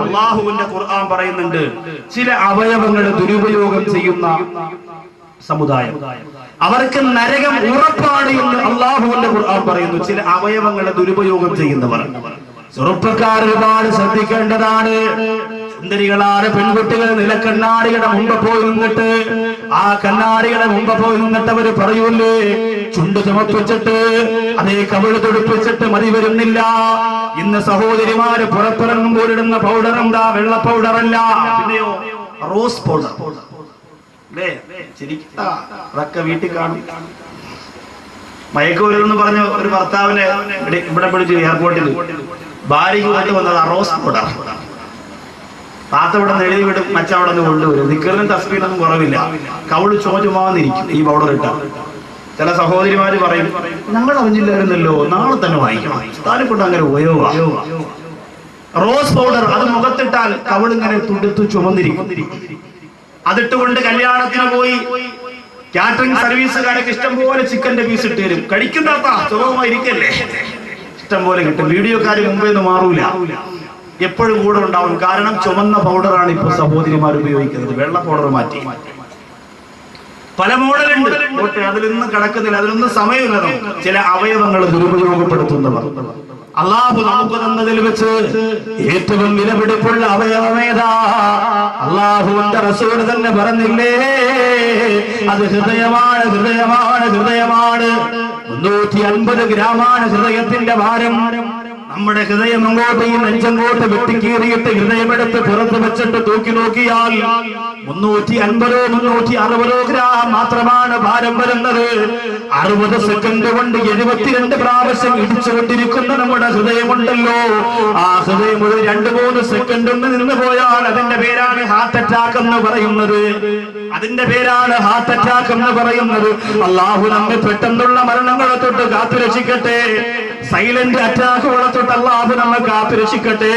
അള്ളാഹുവിന്റെ ഖുർആൻ പറയുന്നുണ്ട്, ചില അവയവങ്ങളെ ദുരുപയോഗം ചെയ്യുന്ന സമുദായം അവർക്ക് നരകം ഉറപ്പാണ് എന്ന് അള്ളാഹുവിന്റെ ഖുർആൻ പറയുന്നു. ചില അവയവങ്ങളെ ദുരുപയോഗം ചെയ്യുന്നവർ ചെറുപ്പക്കാർ ഒരുപാട് ശ്രദ്ധിക്കേണ്ടതാണ്. സുന്ദരികളായ പെൺകുട്ടികൾ നിലക്കണ്ണാടിയുടെ മുമ്പ് പോയി നിന്നിട്ട് ആ കണ്ണാടിയുടെ മുമ്പ് പോയി നിന്നിട്ട് അവര് പറയൂല്ലേ, ചുണ്ട് ചുമപ്പിച്ചിട്ട് അതേ കവിള് തുടിപ്പിച്ചിട്ട് മതി വരുന്നില്ല. ഇന്ന് സഹോദരിമാര് പുറത്തിറങ്ങുമ്പോൾ ഇടുന്ന പൗഡർ എന്താ? വെള്ള പൗഡറല്ല, പിന്നെയോ റോസ് പൗഡർ. അതൊക്കെ വീട്ടിൽ കാണും. മയക്കുമരുന്ന് പറഞ്ഞ ഒരു ഭർത്താവിനെ ഇവിടെ പിടിച്ചു എയർപോർട്ടിൽ ഭാര്യയ്ക്ക് കൊണ്ട് വന്നത് റോസ് പൗഡർ. താത്ത ഇവിടെ നിന്ന് എഴുതി വിടും, മച്ച അവിടെ നിന്ന് കൊണ്ടുവരും. നിക്കറിനും തസ്ബീനൊന്നും കുറവില്ല. കവിള് ചോറ്റുമാന്നിരിക്കും ഈ പൗഡർ ഇട്ട. ചില സഹോദരിമാര് പറയും, ഞങ്ങൾ അറിഞ്ഞില്ലായിരുന്നല്ലോ, നാളെ തന്നെ വാങ്ങിക്കണം. താനും കൊണ്ട് അങ്ങനെ ഉപയോഗം. റോസ് പൗഡർ അത് മുഖത്തിട്ടാൽ കവിളിങ്ങനെ തുടുത്തു ചുമന്നിരിക്കും. അതിട്ടുകൊണ്ട് കല്യാണത്തിന് പോയി കാറ്ററിംഗ് സർവീസുകാരൊക്കെ ഇഷ്ടം പോലെ ചിക്കന്റെ പീസ് ഇട്ട് തരും. കഴിക്കുന്ന സുഖമായിരിക്കല്ലേ, ഇഷ്ടം പോലെ കിട്ടും. വീഡിയോക്കാര് മുമ്പേ നിന്ന് മാറൂല, എപ്പോഴും കൂടെ ഉണ്ടാവും. കാരണം ചുമന്ന പൗഡറാണ് ഇപ്പൊ സഹോദരിമാർ ഉപയോഗിക്കുന്നത്. വെള്ള പൗഡർ മാറ്റി പല മോഡലുണ്ട്. അതിലൊന്നും കിടക്കുന്നില്ല, അതിലൊന്നും സമയമില്ല. ചില അവയവങ്ങൾ ദുരുപയോഗപ്പെടുത്തുന്നവർ. അള്ളാഹു നമുക്ക് തന്നതിൽ വെച്ച് ഏറ്റവും വിലപിടിപ്പുള്ള അവയവമേതാ? അള്ളാഹുവിന്റെ റസൂൽ തന്നെ പറഞ്ഞില്ലേ, അത് ഹൃദയമാണ്, ഹൃദയമാണ്, ഹൃദയമാണ്. 350 ഗ്രാമാണ് ഹൃദയത്തിന്റെ ഭാരം. നമ്മുടെ ഹൃദയം അങ്ങോട്ട് ഈ നെഞ്ചങ്ങോട്ട് വെട്ടിക്കീറിയിട്ട് ഹൃദയമെടുത്ത് പുറത്ത് വെച്ചിട്ട് തൂക്കി നോക്കിയാൽ 350 360 ഗ്രാം മാത്രമാണ് ഭാരം വരുന്നത്. 60 സെക്കൻഡ് കൊണ്ട് 72 പ്രാവശ്യം ഇടിച്ചുകൊണ്ടിരിക്കുന്ന നമ്മുടെ ഹൃദയമുണ്ടല്ലോ, ആ ഹൃദയം ഒരു 2-3 സെക്കൻഡ് ഒന്ന് നിന്ന് പോയാൽ അതിന്റെ പേരാണ് ഹാർട്ട് അറ്റാക്ക് എന്ന് പറയുന്നത്. അതിന്റെ പേരാണ് ഹാർട്ട് അറ്റാക്ക് എന്ന് പറയുന്നത്. അള്ളാഹു നമ്മെ പെട്ടെന്നുള്ള മരണങ്ങളെ തൊട്ട് കാത്തുരക്ഷിക്കട്ടെ. സൈലന്റ് അറ്റാക്കുകളെ തൊട്ട് അള്ളാഹു നമ്മെ കാത്തുരക്ഷിക്കട്ടെ.